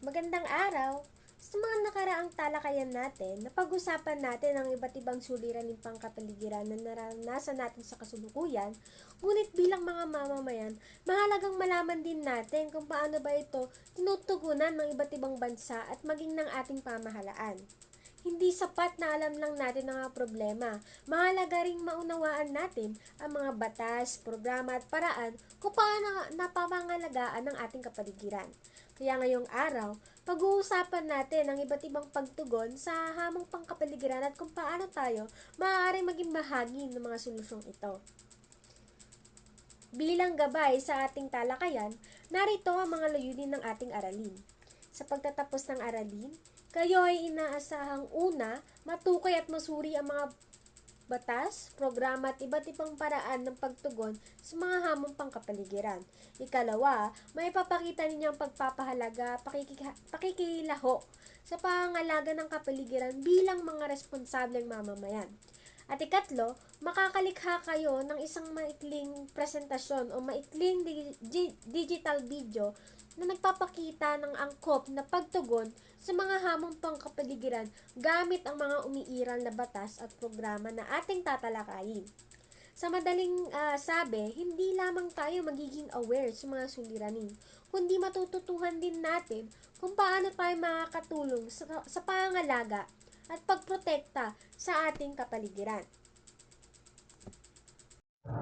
Magandang araw! Sa mga nakaraang talakayan natin, napag-usapan natin ang iba't ibang suliraning pangkapaligiran na naranasan natin sa kasulukuyan, ngunit bilang mga mamamayan, mahalagang malaman din natin kung paano ba ito tinutugunan ng iba't ibang bansa at maging ng ating pamahalaan. Hindi sapat na alam lang natin ang mga problema. Mahalaga ring maunawaan natin ang mga batas, programa at paraan kung paano napapangalagaan ang ating kapaligiran. Kaya ngayong araw, pag-uusapan natin ang iba't ibang pagtugon sa hamong pangkapaligiran at kung paano tayo maaaring maging bahagi ng mga solusyong ito. Bilang gabay sa ating talakayan, narito ang mga layunin ng ating aralin. Sa pagtatapos ng aralin, kayo ay inaasahang una, matukay at masuri ang mga batas, programa at iba't ibang paraan ng pagtugon sa mga hamong pangkapaligiran. Ikalawa, may papakita ninyo ang pagpapahalaga, pakikilaho sa pangangalaga ng kapaligiran bilang mga responsableng mamamayan. At ikatlo, makakalikha kayo ng isang maikling presentasyon o maikling digital video na nagpapakita ng angkop na pagtugon sa mga hamong pangkapaligiran gamit ang mga umiiral na batas at programa na ating tatalakayin. Sa madaling sabi, hindi lamang tayo magiging aware sa mga suliranin, kundi matututuhan din natin kung paano tayo makakatulong sa pangangalaga at pagprotekta sa ating kapaligiran.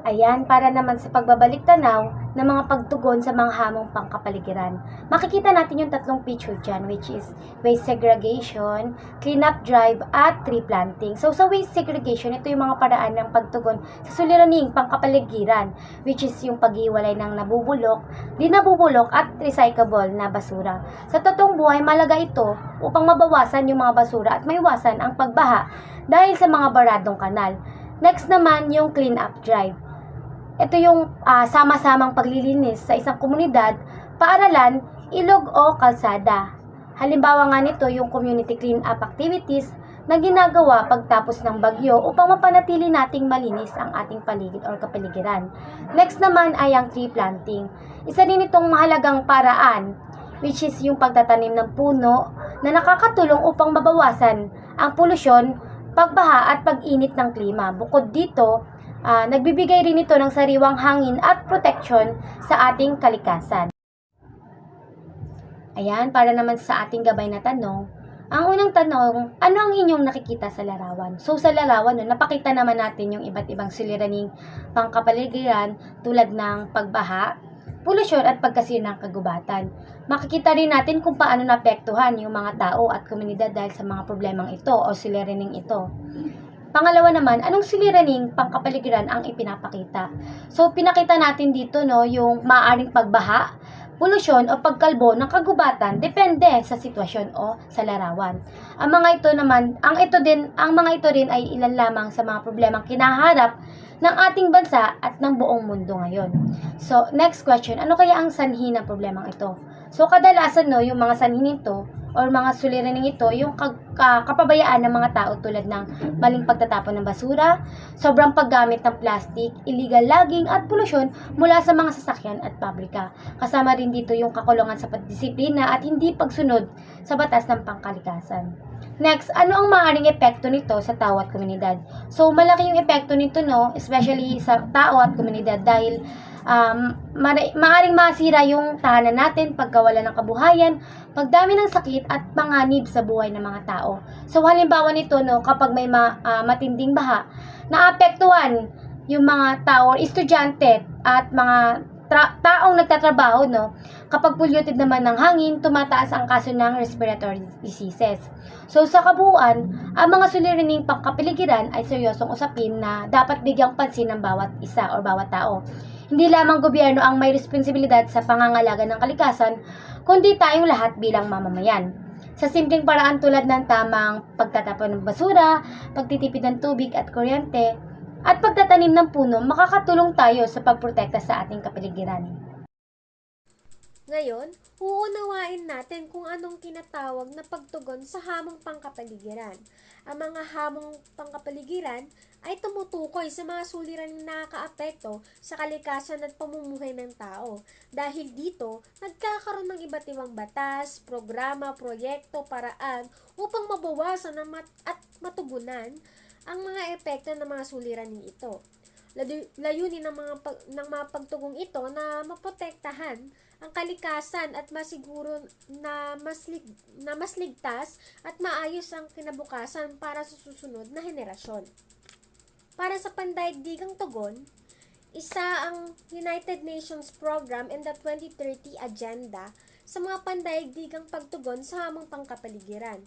Ayan, para naman sa pagbabalik tanaw ng mga pagtugon sa mga hamong pangkapaligiran. Makikita natin yung tatlong picture dyan, which is waste segregation, cleanup drive, at tree planting. So, sa waste segregation, ito yung mga paraan ng pagtugon sa suliraning pangkapaligiran, which is yung paghiwalay ng nabubulok, di nabubulok, at recyclable na basura. Sa totoong buhay, malaga ito upang mabawasan yung mga basura at maiwasan ang pagbaha dahil sa mga baradong kanal. Next naman, yung cleanup drive. Ito yung sama-samang paglilinis sa isang komunidad, paaralan, ilog o kalsada. Halimbawa nga nito yung community cleanup activities na ginagawa pagtapos ng bagyo upang mapanatili nating malinis ang ating paligid or kapaligiran. Next naman ay ang tree planting. Isa din itong mahalagang paraan, which is yung pagtatanim ng puno na nakakatulong upang mabawasan ang polusyon, pagbaha at pag-init ng klima. Bukod dito, nagbibigay rin ito ng sariwang hangin at protection sa ating kalikasan. Ayan, para naman sa ating gabay na tanong, ang unang tanong, ano ang inyong nakikita sa larawan? So sa larawan, napakita naman natin yung iba't ibang suliraning pangkapaligiran tulad ng pagbaha, polusyon at pagkasira ng kagubatan. Makikita rin natin kung paano naapektuhan yung mga tao at komunidad dahil sa mga problemang ito o suliraning ito. Pangalawa naman, anong suliraning pangkapaligiran ang ipinapakita? So, pinakita natin dito yung maaaring pagbaha, polusyon o pagkalbo ng kagubatan depende sa sitwasyon o sa larawan. Ang mga ito rin ay ilan lamang sa mga problemang kinaharap ng ating bansa at ng buong mundo ngayon. So, next question, ano kaya ang sanhi ng problemang ito? So, kadalasan yung mga sanhi nito or mga suliraning ito, yung kapabayaan ng mga tao tulad ng maling pagtatapon ng basura, sobrang paggamit ng plastic, illegal logging at polusyon mula sa mga sasakyan at pabrika. Kasama rin dito yung kakulungan sa pagdisiplina at hindi pagsunod sa batas ng pangkalikasan. Next, ano ang maaaring epekto nito sa tao at komunidad? So, malaki yung epekto nito, especially sa tao at komunidad dahil maaaring masira yung tahanan natin, pagkawala ng kabuhayan, pagdami ng sakit at panganib sa buhay ng mga tao. So, halimbawa nito, kapag may matinding baha, naapektuhan yung mga tao, estudyante at mga taong nagtatrabaho, kapag polluted naman ng hangin, tumataas ang kaso ng respiratory diseases. So, sa kabuuan, ang mga suliraning pangkapaligiran ay seryosong usapin na dapat bigyang pansin ng bawat isa o bawat tao. Hindi lamang gobyerno ang may responsibilidad sa pangangalaga ng kalikasan, kundi tayong lahat bilang mamamayan. Sa simpleng paraan tulad ng tamang pagtatapon ng basura, pagtitipid ng tubig at kuryente, at pagtatanim ng puno, makakatulong tayo sa pagprotekta sa ating kapaligiran. Ngayon, uunawain natin kung anong tinatawag na pagtugon sa hamong pangkapaligiran. Ang mga hamong pangkapaligiran ay tumutukoy sa mga suliraning nakakaapekto sa kalikasan at pamumuhay ng tao. Dahil dito, nagkakaroon ng iba't ibang batas, programa, proyekto, paraan upang mabawasan at matugunan ang mga epekto ng mga suliraning ito. Layunin ng mga pagtugong ito na maprotektahan ang kalikasan at masiguro na mas ligtas at maayos ang kinabukasan para sa susunod na henerasyon. Para sa pandaigdigang tugon, isa ang United Nations Program and the 2030 Agenda sa mga pandaigdigang pagtugon sa hamong pangkapaligiran.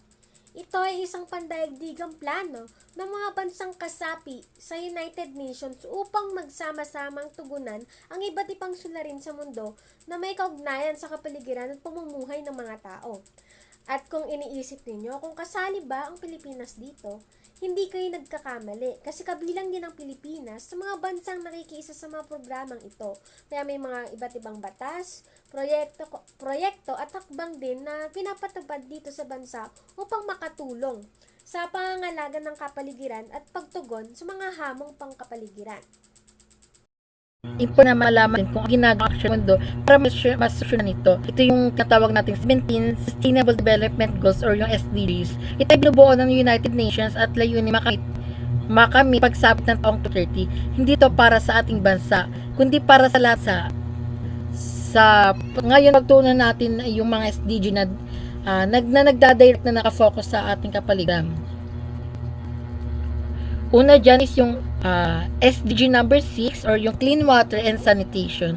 Ito ay isang pandaigdigang plano ng mga bansang kasapi sa United Nations upang magsama-samang tugunan ang iba't ibang suliranin sa mundo na may kaugnayan sa kapaligiran at pamumuhay ng mga tao. At kung iniisip ninyo kung kasali ba ang Pilipinas dito, hindi kayo nagkakamali kasi kabilang din ang Pilipinas sa mga bansang nakikiisa sa mga programang ito. Kaya may mga iba't ibang batas, proyekto at hakbang din na pinapatupad dito sa bansa upang makatulong sa pangangalaga ng kapaligiran at pagtugon sa mga hamong pangkapaligiran. Important na malaman din kung ang ginagawa action mundo para masolusyonan ito. Ito yung tinatawag nating 17 Sustainable Development Goals or yung SDGs. Ito ay binubuo ng United Nations at layunin makamit pagsabot ng taong 2030. Hindi ito para sa ating bansa, kundi para sa lahat sa ngayon pagtuunan natin yung mga SDG na nagdadirect na nakafocus sa ating kapaligiran. Una dyan is yung SDG number 6 or yung clean water and sanitation.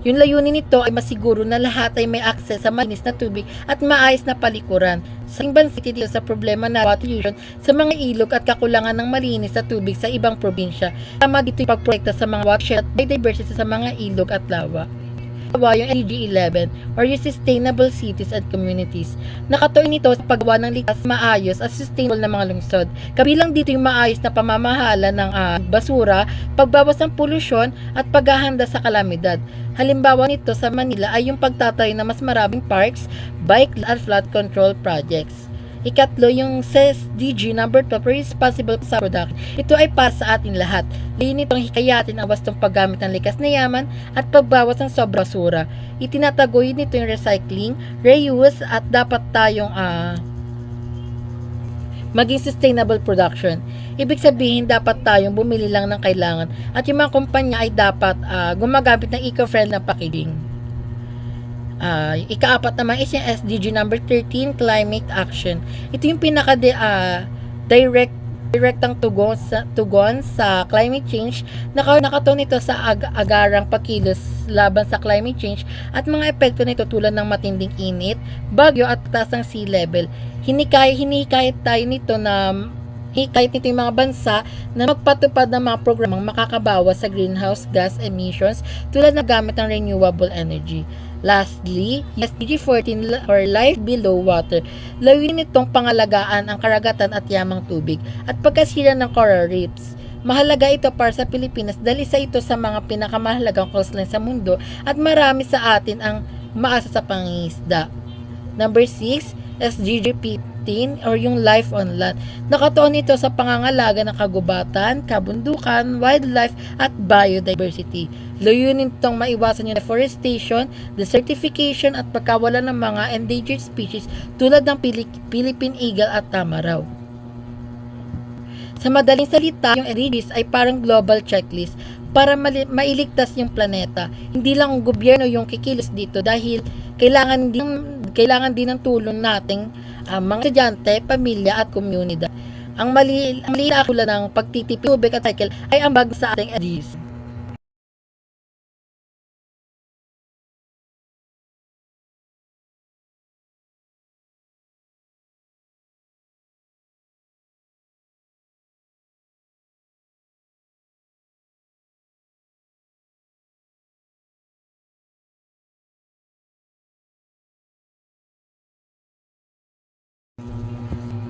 Yung layunin nito ay masiguro na lahat ay may access sa malinis na tubig at maayos na palikuran. Sa bansa dito sa problema na water pollution sa mga ilog at kakulangan ng malinis na tubig sa ibang probinsya. Tama dito yung pagproyekta sa mga watershed at biodiversity sa mga ilog at lawa. Yung SDG 11 or yung Sustainable Cities and Communities. Nakatuon nito sa paggawa ng likas, maayos at sustainable na mga lungsod. Kabilang dito yung maayos na pamamahala ng basura, pagbawas ng polusyon at paghahanda sa kalamidad. Halimbawa nito sa Manila ay yung pagtatayo ng mas maraming parks, bike at flood control projects. Ikatlo, yung SDG number 12, responsible sa production. Ito ay para sa atin lahat. Layunin nitong hikayatin ang wastong paggamit ng likas na yaman at pagbawas ng sobra basura. Itinatagoy nito yung recycling, reuse at dapat tayong maging sustainable production. Ibig sabihin, dapat tayong bumili lang ng kailangan at yung mga kumpanya ay dapat gumagamit ng eco-friendly na packaging. Ikaapat naman is yung SDG number 13, Climate Action. Ito yung direktang tugon sa climate change. Nakatuon ito sa agarang pagkilos laban sa climate change at mga epekto nito tulad ng matinding init, bagyo at taas ng sea level. Hinikayat tayo nito yung mga bansa na magpatupad ng mga programang makakabawas sa greenhouse gas emissions tulad ng gamit ng renewable energy. Lastly, SDG 14 or Life Below Water. Layunin nitong pangalagaan ang karagatan at yamang tubig at pagkasira ng coral reefs. Mahalaga ito para sa Pilipinas dahil isa ito sa mga pinakamahalagang coastline sa mundo at marami sa atin ang maasa sa pangingisda. Number 6, SDG 15 or yung Life on Land. Nakatuon ito sa pangangalaga ng kagubatan, kabundukan, wildlife at biodiversity. Layunin itong maiwasan yung deforestation, desertification at pagkawalan ng mga endangered species tulad ng Philippine eagle at tamaraw. Sa madaling salita, yung SDGs ay parang global checklist para mailigtas yung planeta. Hindi lang ang gobyerno yung kikilos dito dahil kailangan din ng tulong nating mga estudyante, pamilya at komunidad. Ang maliit na akula ng pagtitipid tubig at cycle ay ambag sa ating SDGs.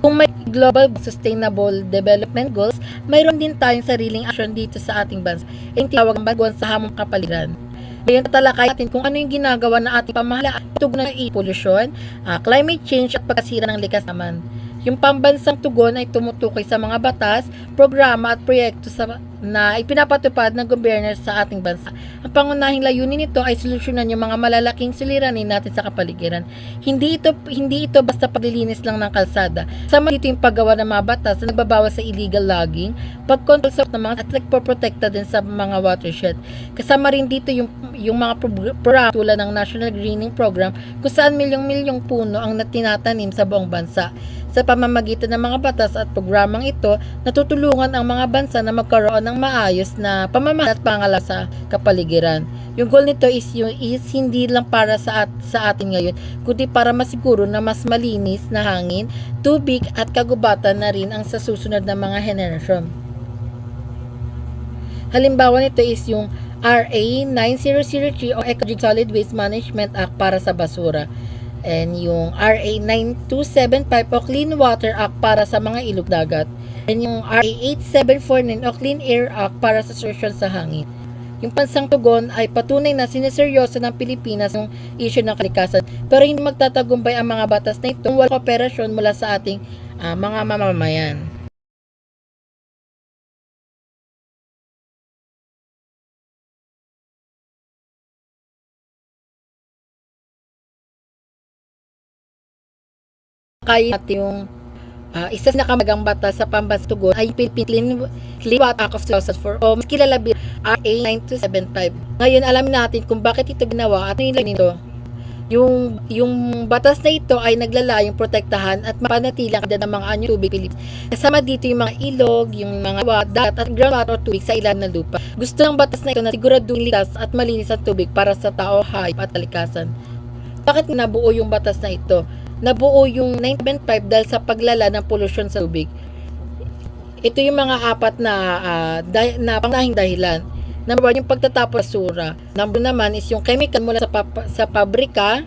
Kung may Global Sustainable Development Goals, mayroon din tayong sariling action dito sa ating bansa. Yung tinawag ang baguhan sa hamong kapaligiran. Ngayon tatalakay natin kung ano yung ginagawa ng ating pamahalaan tugon ng pollution, climate change at pagkasira ng likas naman. Yung pambansang tugon ay tumutukoy sa mga batas, programa at proyekto na ipinapatupad ng gobyerno sa ating bansa. Ang pangunahing layunin nito ay solusyonan yung mga malalaking suliranin natin sa kapaligiran. Hindi ito basta paglilinis lang ng kalsada. Sama dito yung paggawa ng mga batas na nagbabawas sa illegal logging, pagkontrol sa mga at nagpoprotekta din sa mga watershed. Kasama rin dito yung mga program tulad ng National Greening Program kung saan milyong-milyong puno ang tinatanim sa buong bansa. Sa pamamagitan ng mga batas at programang ito, natutulungan ang mga bansa na magkaroon ng maayos na pamamahala at pangalaga sa kapaligiran. Yung goal nito is hindi lang para sa atin ngayon, kundi para masiguro na mas malinis na hangin, tubig at kagubatan na rin ang sa susunod na mga henerasyon. Halimbawa nito is yung RA 9003 o Ecological Solid Waste Management Act para sa basura. And yung RA 9275 o Clean Water Act para sa mga ilog dagat. And yung RA 8749 o Clean Air Act para sa solusyon sa hangin. Yung pansang tugon ay patunay na sineseryoso ng Pilipinas yung issue ng kalikasan. Pero hindi magtatagumpay ang mga batas na ito kung walang kooperasyon mula sa ating mga mamamayan. Kaya natin yung isa sa nakamagang batas sa pambansang tugon ay Philippine Clean Water Act of 2004 o mas kilala bilang RA 9275. Ngayon alamin natin kung bakit ito ginawa at ano nito. Yung batas na ito ay naglalayong protektahan at mapanatili ang ng mga anyong tubig Pilipinas. Kasama dito yung mga ilog, yung mga dagat at groundwater o tubig sa ilalim ng lupa. Gusto ng batas na ito na siguraduhin ligtas at malinis ang tubig para sa tao, hayop at kalikasan. Bakit nabuo yung batas na ito? Nabuo yung 975 dahil sa paglala ng polusyon sa tubig. Ito yung mga apat na pangunahing dahilan. Number 1, yung pagtatapon ng basura. Number naman is yung chemical mula sa pabrika.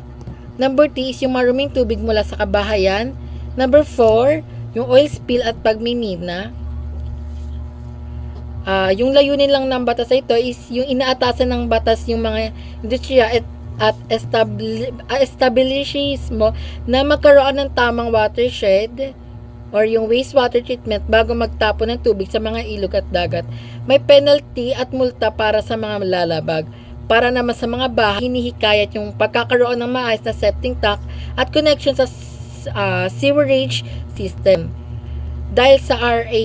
Number 3 is yung maruming tubig mula sa kabahayan. Number 4, yung oil spill at pagmimina. Yung layunin lang ng batas ito is yung inaatasan ng batas yung mga industriya at establishes mo na magkaroon ng tamang watershed or yung wastewater treatment bago magtapon ng tubig sa mga ilog at dagat. May penalty at multa para sa mga lalabag. Para naman sa mga bahay, hinihikayat yung pagkakaroon ng maayos na septic tank at connection sa sewerage system. Dahil sa RA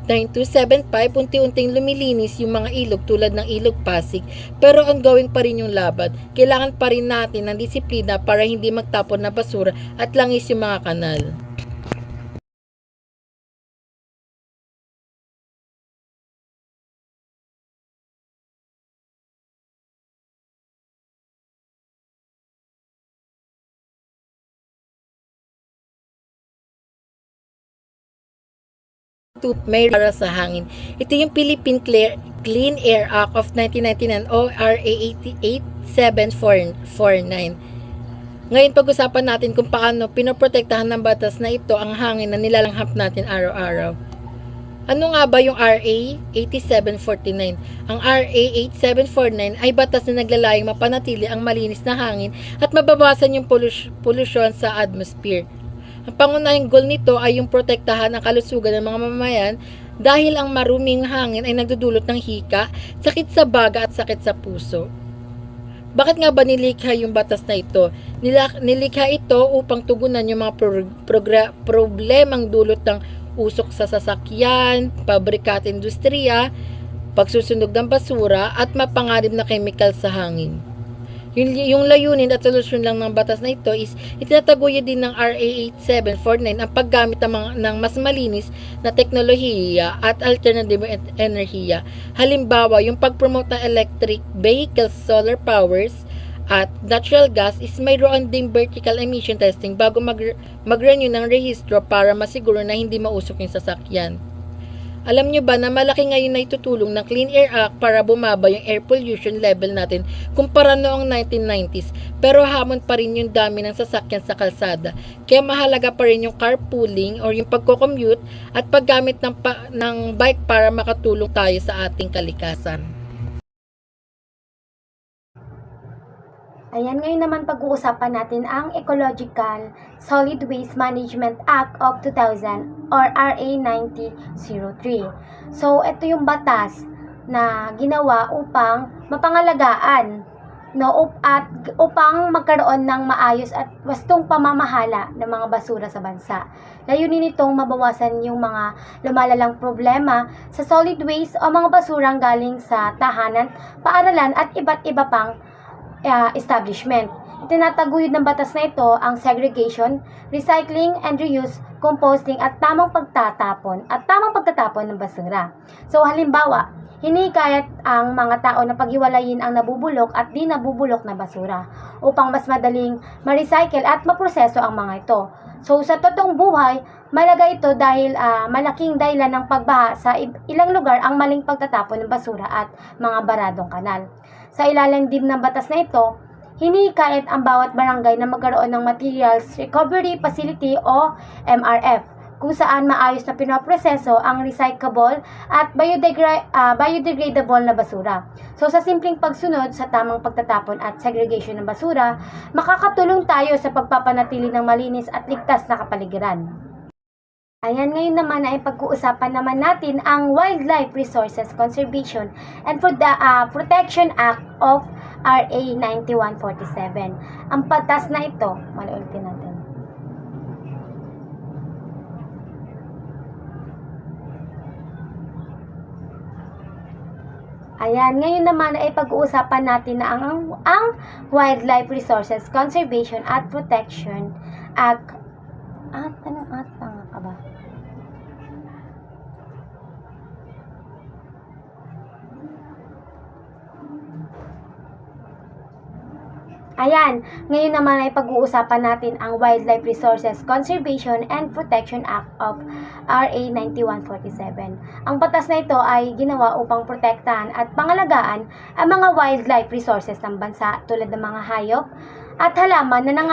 9275, unti-unting lumilinis yung mga ilog tulad ng ilog Pasig, pero ongoing pa rin yung laban. Kailangan pa rin natin ng disiplina para hindi magtapon na basura at langis yung mga kanal. May para sa hangin. Ito yung Philippine Clean Air Act of 1999 o RA 8749. Ngayon pag-usapan natin kung paano pinoprotektahan ng batas na ito ang hangin na nilalanghap natin araw-araw. Ano nga ba yung RA 8749? Ang RA 8749 ay batas na naglalayong mapanatili ang malinis na hangin at mababawasan yung polusyon sa atmosphere. Ang pangunahing goal nito ay yung protektahan ang kalusugan ng mga mamamayan dahil ang maruming hangin ay nagdudulot ng hika, sakit sa baga at sakit sa puso. Bakit nga ba nilikha yung batas na ito? Nilikha ito upang tugunan yung mga problemang dulot ng usok sa sasakyan, pabrika at industriya, pagsusunog ng basura at mapanganib na chemical sa hangin. Yung layunin at solusyon lang ng batas na ito is itinataguyod din ng RA 8749 ang paggamit ng mas malinis na teknolohiya at alternative enerhiya. Halimbawa, yung pag-promote ng electric vehicles, solar powers, at natural gas is mayroon ding vertical emission testing bago mag-renew ng rehistro para masiguro na hindi mausok yung sasakyan. Alam nyo ba na malaki ngayon na itutulong ng Clean Air Act para bumaba yung air pollution level natin kumpara noong 1990s, pero hamon pa rin yung dami ng sasakyan sa kalsada. Kaya mahalaga pa rin yung carpooling or yung pagko-commute at paggamit ng bike para makatulong tayo sa ating kalikasan. Ayan, ngayon naman pag-uusapan natin ang Ecological Solid Waste Management Act of 2000 or RA 9003. So, ito yung batas na ginawa upang mapangalagaan at upang magkaroon ng maayos at wastong pamamahala ng mga basura sa bansa. Layunin nitong mabawasan yung mga lumalalang problema sa solid waste o mga basurang galing sa tahanan, paaralan at iba't iba pang establishment. Itinataguyod ng batas na ito ang segregation, recycling and reuse, composting at tamang pagtatapon ng basura. So halimbawa, hinikayat ang mga tao na paghiwalayin ang nabubulok at di nabubulok na basura upang mas madaling ma-recycle at maproseso ang mga ito. So sa totoong buhay, malaga ito dahil malaking dahilan ng pagbaha sa ilang lugar ang maling pagtatapon ng basura at mga baradong kanal. Sa ilalim din ng batas na ito, hinikayat ang bawat barangay na magkaroon ng Materials Recovery Facility o MRF, kung saan maayos na pinoproseso ang recyclable at biodegradable na basura. So sa simpleng pagsunod sa tamang pagtatapon at segregation ng basura, makakatulong tayo sa pagpapanatili ng malinis at ligtas na kapaligiran. Ayan, ngayon naman ay pag-uusapan naman natin ang Wildlife Resources Conservation and Protection Act of RA 9147. Ang batas na ito, ulitin natin. Ayan, ngayon naman ay pag-uusapan natin na ang Wildlife Resources Conservation at Protection Act. Tanga ka ba? Ayan, ngayon naman ay pag-uusapan natin ang Wildlife Resources Conservation and Protection Act of RA 9147. Ang batas na ito ay ginawa upang protektahan at pangalagaan ang mga wildlife resources ng bansa tulad ng mga hayop at halaman na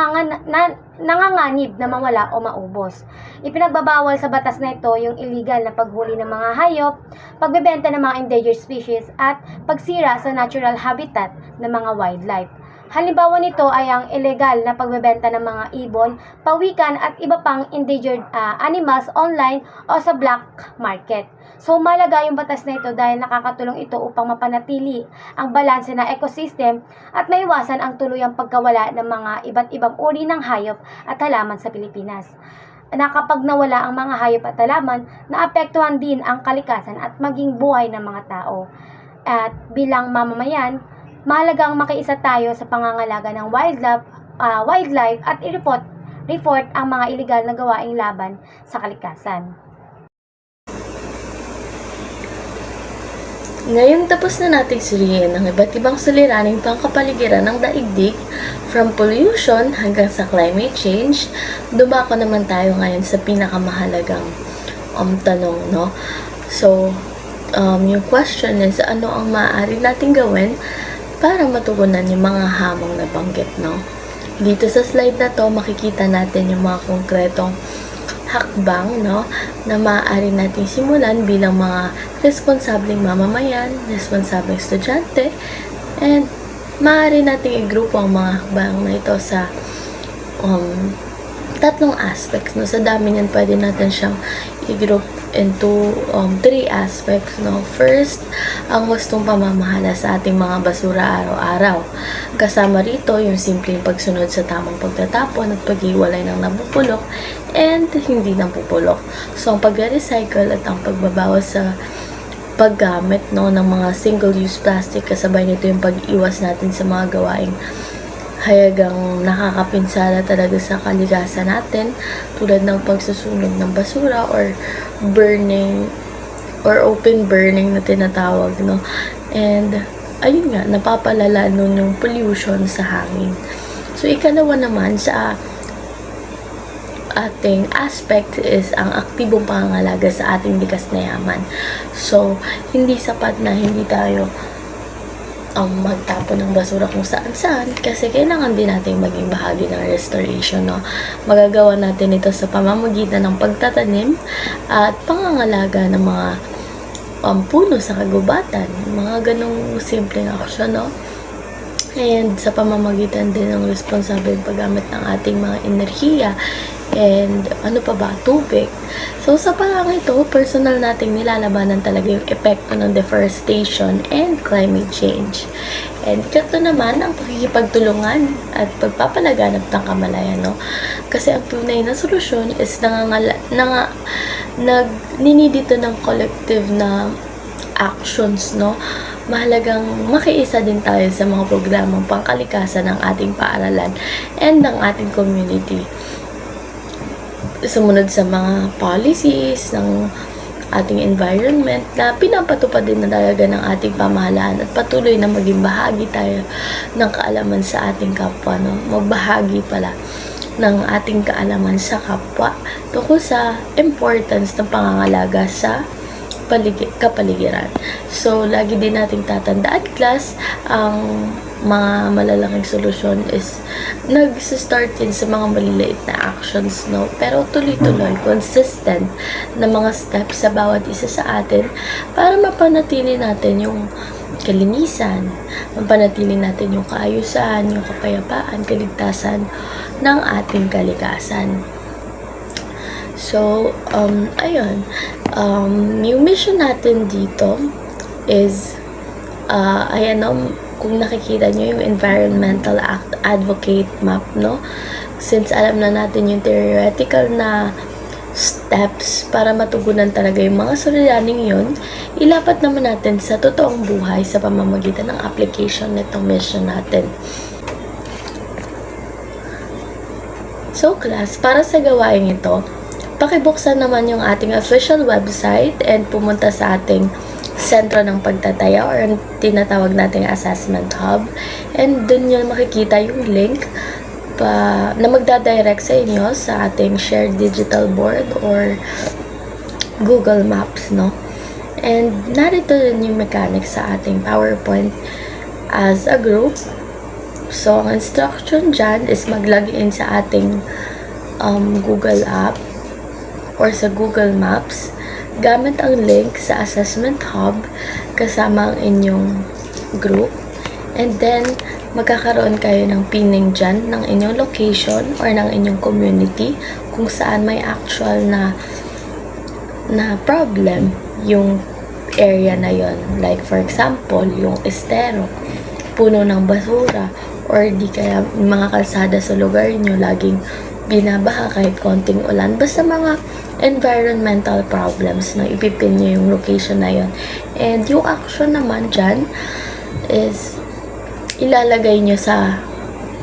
nanganganib na mawala o maubos. Ipinagbabawal sa batas na ito yung illegal na paghuli ng mga hayop, pagbebenta ng mga endangered species at pagsira sa natural habitat ng mga wildlife. Halimbawa nito ay ang illegal na pagbebenta ng mga ibon, pawikan at iba pang endangered animals online o sa black market. So malaga yung batas na ito dahil nakakatulong ito upang mapanatili ang balanse ng ecosystem at maiwasan ang tuluyang pagkawala ng mga iba't ibang uri ng hayop at halaman sa Pilipinas. Na kapag nawala ang mga hayop at halaman, naapektuhan din ang kalikasan at maging buhay ng mga tao. At bilang mamamayan, mahalagang makiisa tayo sa pangangalaga ng wildlife at i-report ang mga illegal na gawaing laban sa kalikasan. Ngayong tapos na nating suriin ang iba't ibang suliraning pangkapaligiran ng daigdig, from pollution hanggang sa climate change, dumako naman tayo ngayon sa pinakamahalagang tanong, no? So, yung question is, ano ang maaari nating gawin para matugunan yung mga hamong nabanggit, no? Dito sa slide na to, makikita natin yung mga konkretong hakbang, no, na maaari nating simulan bilang mga responsableng mamamayan, responsableng estudyante, and maaari nating i-grupo ang mga hakbang na ito sa tatlong aspects, no. Sa dami niyan, pwede natin siyang i-group into 3 aspects, no. First, ang wastong pamamahala sa ating mga basura araw-araw. Kasama rito yung simpleng pagsunod sa tamang pagtatapon at paghiwalay ng nabubulok and hindi nabubulok. So, ang pag-recycle at ang pagbabawas sa paggamit, no, ng mga single-use plastic, kasabay nito yung pag-iwas natin sa mga gawaing hayagang nakakapinsala talaga sa kalikasan natin, tulad ng pagsusunog ng basura or burning or open burning na tinatawag, no. And ayun nga, napapalala nun yung pollution sa hangin. So ikalawa naman sa ating aspect is ang aktibong pangangalaga sa ating likas na yaman. So hindi sapat na hindi tayo magtapon ng basura kung saan-saan, kasi kailangan din natin maging bahagi ng restoration, no. Magagawa natin ito sa pamamagitan ng pagtatanim at pangangalaga ng mga puno sa kagubatan, mga ganong simpleng aksyon, no. and sa pamamagitan din ng responsabling paggamit ng ating mga enerhiya and ano pa ba, tubig. So sa parang ito, personal nating nilalabanan talaga yung epekto ng deforestation and climate change. And ito naman ang pakikipagtulungan at pagpapalaganap ng kamalayan, no? Kasi ang tunay na solusyon is ninidito ng collective na actions, no? Mahalagang makiisa din tayo sa mga programang pangkalikasan ng ating paaralan and ng ating community. Sumunod sa mga policies ng ating environment na pinapatupad din na talaga ng ating pamahalaan at patuloy na maging bahagi tayo ng kaalaman sa ating kapwa, no? Magbahagi pala ng ating kaalaman sa kapwa tungkol sa importance ng pangangalaga sa kapaligiran. So, lagi din nating tatandaan, class, ang mga malalaking solusyon is nag-start din sa mga maliliit na actions, no? Pero tuloy-tuloy, consistent na mga steps sa bawat isa sa atin para mapanatili natin yung kalinisan, mapanatili natin yung kaayusan, yung kapayapaan, kaligtasan ng ating kalikasan. So, ayun. Yung mission natin dito is, ayan, no, kung nakikita nyo yung Environmental Advocate Map, no? Since alam na natin yung theoretical na steps para matugunan talaga yung mga suliraning yun, ilapat naman natin sa totoong buhay sa pamamagitan ng application nitong mission natin. So, class, para sa gawain ito, pakibuksan naman yung ating official website and pumunta sa ating sentro ng pagtataya or ang tinatawag nating assessment hub. And dun nyo makikita yung link na magdadirect sa inyo sa ating shared digital board or Google Maps, no? And narito rin yung mechanics sa ating PowerPoint as a group. So, ang instruction dyan is mag-login sa ating Google app or sa Google Maps gamit ang link sa Assessment Hub kasama ang inyong group. And then, magkakaroon kayo ng pinning dyan ng inyong location or ng inyong community kung saan may actual na problem yung area na yon. Like, for example, yung estero, puno ng basura, or di kaya mga kalsada sa lugar nyo laging binabaha kahit konting ulan. Basta mga environmental problems, no? Ipipin nyo yung location na yon. And yung action naman dyan is ilalagay nyo sa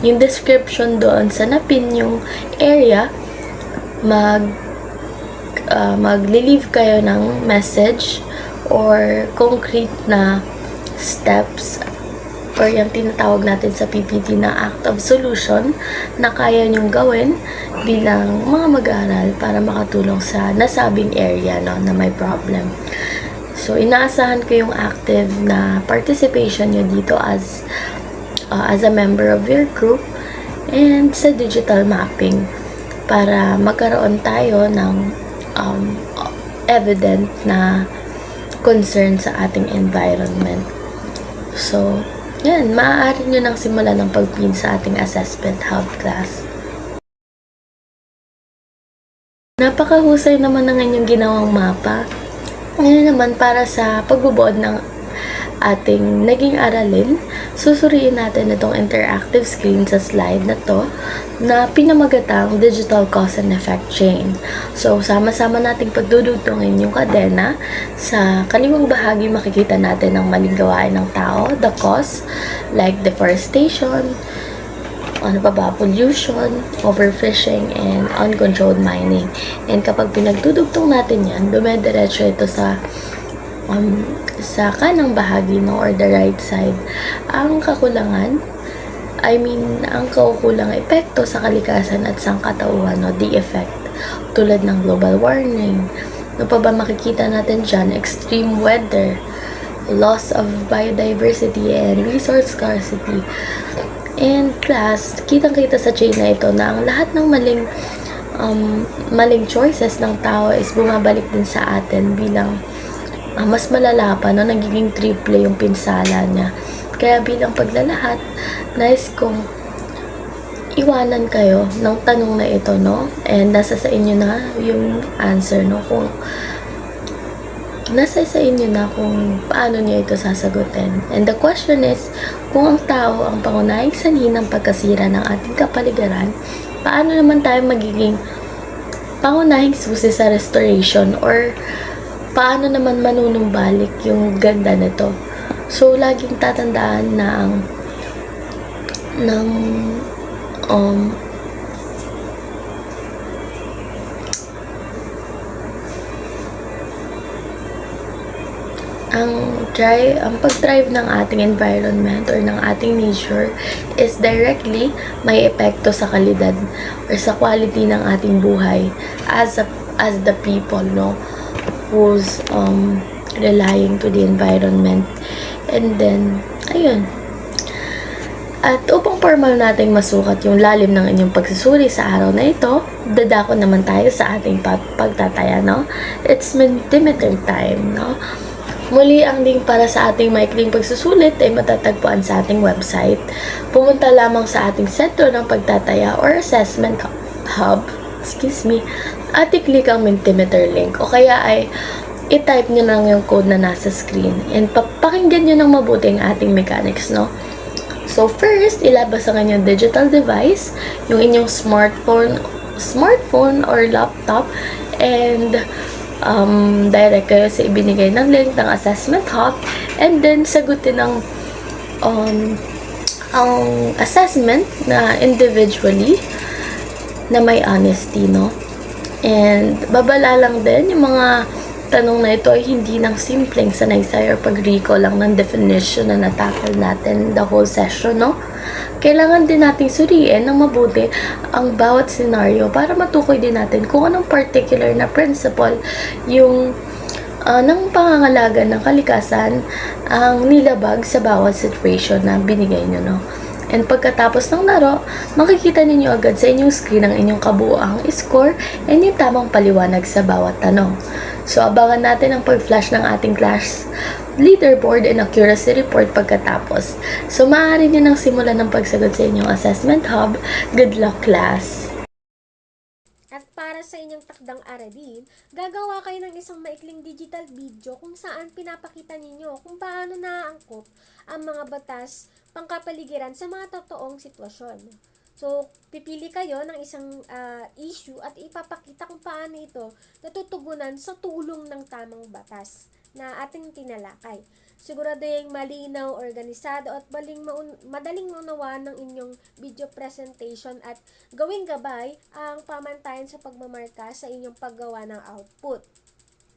yung description doon sa napin yung area. Mag-leave kayo ng message or concrete na steps or yung tinatawag natin sa PPT na act of solution na kaya nyong gawin bilang mga mag-aaral para makatulong sa nasabing area, no, na may problem. So, inaasahan ko yung active na participation nyo dito as a member of your group and sa digital mapping para magkaroon tayo ng evident na concern sa ating environment. So, yan, maaari nyo nang simulan ng pagpin sa ating assessment hub, class. Napakahusay naman ng inyong ginawang mapa. Ngayon naman, para sa pagbubuod ng ating naging aralin, susuriin natin itong interactive screen sa slide na to na pinamagatang Digital Cause and Effect Chain. So, sama-sama nating pagdudugtungin yung kadena. Sa kaliwang bahagi, makikita natin ang maling gawain ng tao, the cause, like deforestation, pollution, overfishing, and uncontrolled mining. And kapag pinagdudugtong natin yan, dumediretso ito sa kanang bahagi, no, or the right side. Ang kakulangan, ang kaukulang epekto sa kalikasan at sangkatauhan, no, the effect, tulad ng global warming. No pa ba makikita natin dyan? Extreme weather, loss of biodiversity, and resource scarcity. And class, kitang-kita sa chain na ito na ang lahat ng maling choices ng tao is bumabalik din sa atin bilang mas malala pa, no, nagiging triple yung pinsala niya. Kaya bilang paglalahat, nais kong iwanan kayo ng tanong na ito, no? And nasa sa inyo na yung answer, no? Kung nasa sa inyo na kung paano niyo ito sasagutin. And the question is, kung ang tao ang pangunahing sanhi ng pagkasira ng ating kapaligiran, paano naman tayo magiging pangunahing susi sa restoration, or paano naman manunumbalik yung ganda nito? So, laging tatandaan na ang pag-thrive ng ating environment or ng ating nature is directly may epekto sa kalidad or sa quality ng ating buhay as the people, no, who's relying to the environment. And then ayun, at upang formal nating masukat yung lalim ng inyong pagsusuri sa araw na ito, dadako naman tayo sa ating pagtataya, no? It's Mentimeter time, no? Muli, ang link para sa ating maikling pagsusulit ay matatagpuan sa ating website. Pumunta lamang sa ating sentro ng pagtataya or assessment hub, at i-click ang Mentimeter link, o kaya ay i-type nyo lang yung code na nasa screen, and pakinggan nyo ng mabuti ang ating mechanics, no? So first, ilabas ang inyong digital device, yung inyong smartphone or laptop, and direct kayo sa ibinigay ng link ng assessment hub, and then sagutin ang assessment na individually na may honesty, no? And babala lang din yung mga tanong na ito ay hindi ng simpleng sanaysay or pag-recall lang ng definition na natakal natin the whole session, no? Kailangan din nating suriin ng mabuti ang bawat scenario para matukoy din natin kung anong particular na principle yung ng pangangalaga ng kalikasan ang nilabag sa bawat situation na binigay nyo, no? And pagkatapos ng laro, makikita ninyo agad sa inyong screen ang inyong kabuuang score and yung tamang paliwanag sa bawat tanong. So, abangan natin ang pag-flash ng ating class leaderboard and accuracy report pagkatapos. So, maaari nyo nang simulan ng pagsagot sa inyong assessment hub. Good luck, class! At para sa inyong takdang aralin, gagawa kayo ng isang maikling digital video kung saan pinapakita ninyo kung paano naaangkop ang mga batas pangkapaligiran sa mga totoong sitwasyon. So, pipili kayo ng isang issue at ipapakita kung paano ito natutugunan sa tulong ng tamang batas na ating tinalakay. Siguraduhin malinaw, organisado at madaling maunawaan ng inyong video presentation at gawing gabay ang pamantayan sa pagmamarka sa inyong paggawa ng output.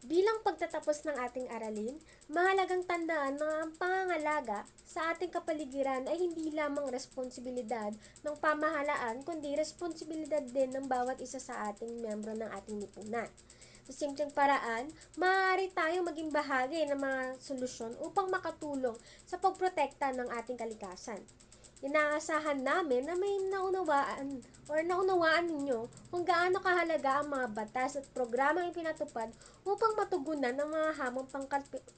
Bilang pagtatapos ng ating aralin, mahalagang tandaan na ang pangangalaga sa ating kapaligiran ay hindi lamang responsibilidad ng pamahalaan, kundi responsibilidad din ng bawat isa sa ating miyembro ng ating lipunan. Sa simpleng paraan, maaari tayong maging bahagi ng mga solusyon upang makatulong sa pagprotekta ng ating kalikasan. Inaasahan namin na may naunawaan ninyo kung gaano kahalaga ang mga batas at programang ipinatupad upang matugunan ang mga hamong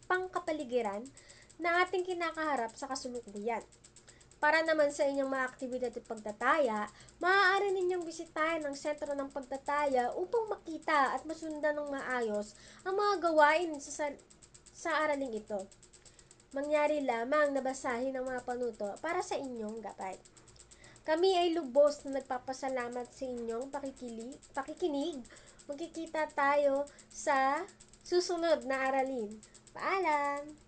pangkapaligiran na ating kinakaharap sa kasalukuyan. Para naman sa inyong mga aktibidad at pagtataya, maaari ninyong bisitahin ang sentro ng pagtataya upang makita at masundan ng maayos ang mga gawain sa araling ito. Mangyari lamang na basahin ang mga panuto para sa inyong gabay. Kami ay lubos na nagpapasalamat sa inyong pakikinig. Magkikita tayo sa susunod na aralin. Paalam!